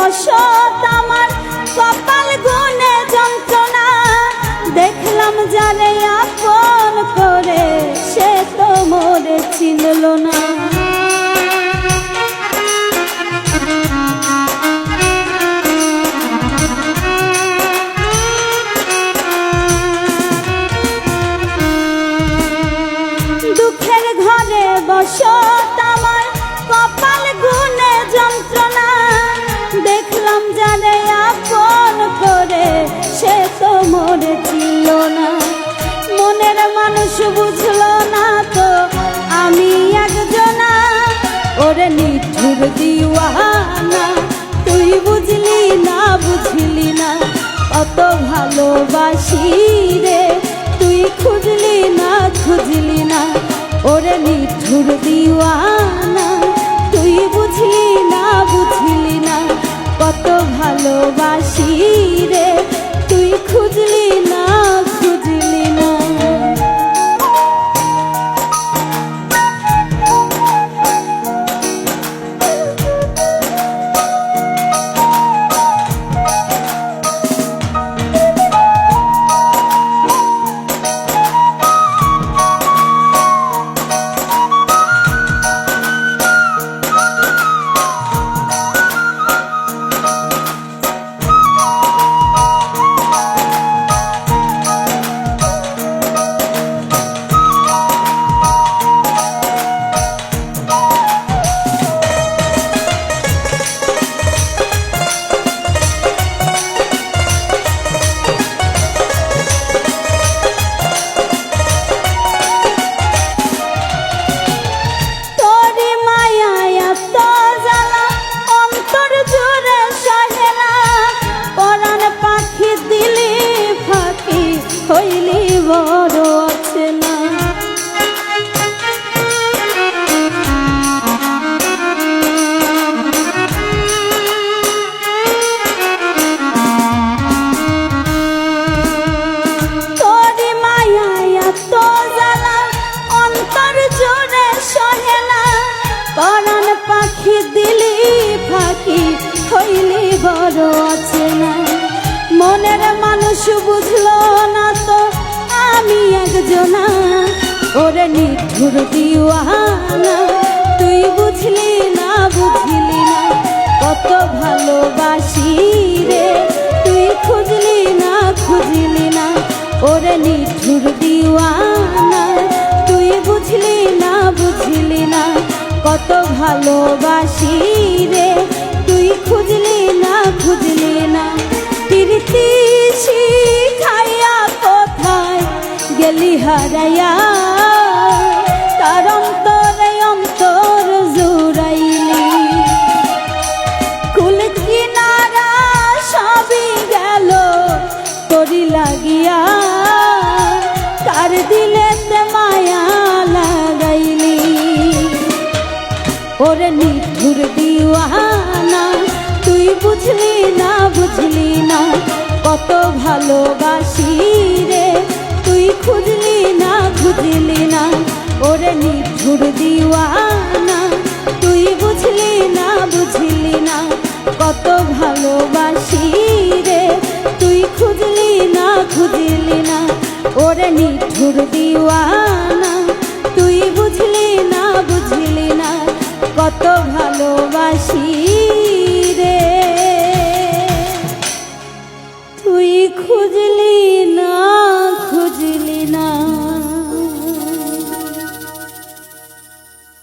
বসত আমার কপাল গুনে যন্ত্রণা, দেখলাম যারে আপন করে সে তো মোরে চিনল না। দুঃখের ঘরে বসত আমার কপাল গুনে যন্ত্রণা, দেখলাম যারে আপন করে সে তো মোরে চিনল না। মনের মানুষ বুঝলো না তো আমি একজনা, ওরে নিঠুর দিওয়ানা তুই বুঝলি না বুঝলি না কত ভালোবাসি রে, তুই খুঁজলি না খুঁজলি না ওরে নিঠুর দিওয়ানা তুই বুঝলি না বুঝলি না কত ভালোবাসি রে, তুই খুঁজলি না খুঁজলি না। পরাণ পাখি দিলি ফাঁকি হইলি বড় অচেনা, মনের মানুষ বুঝলো না তো আমি একজনা, ওরে নিঠুর দিওয়ানা তুই বুঝলি না বুঝলি না কত ভালোবাসি রে, তুই খুঁজলি না খুঁজলি না ওরে নিঠুর দিওয়ানা তুই বুঝলি না বুঝলি না কত ভালোবাসি রে, তুই খুঁজলি না খুঁজলি না। প্রীতি শিখাইয়া কোথায় গেলি হারাইয়া, তার অন্তরে অন্তর জুড়াইলি, কুল কিনারা সবই গেল তোরি লাগিয়া, তার দিলেতে মায়া লাগাইলি, ওরে নিঠুর দিওয়ানা তুই বুঝলি না বুঝলি না কত ভালোবাসি রে, তুই খুঁজলি না খুঁজলি না ওরে নিঠুর দিওয়ানা তুই বুঝলি না বুঝলি না কত ভালোবাসি রে, তুই খুঁজলি না খুঁজলি না ওরে নিঠুর দিওয়ানা তুই বুঝলি না বুঝলি না কত ভালোবাসি রে, তুই খুঁজলি না।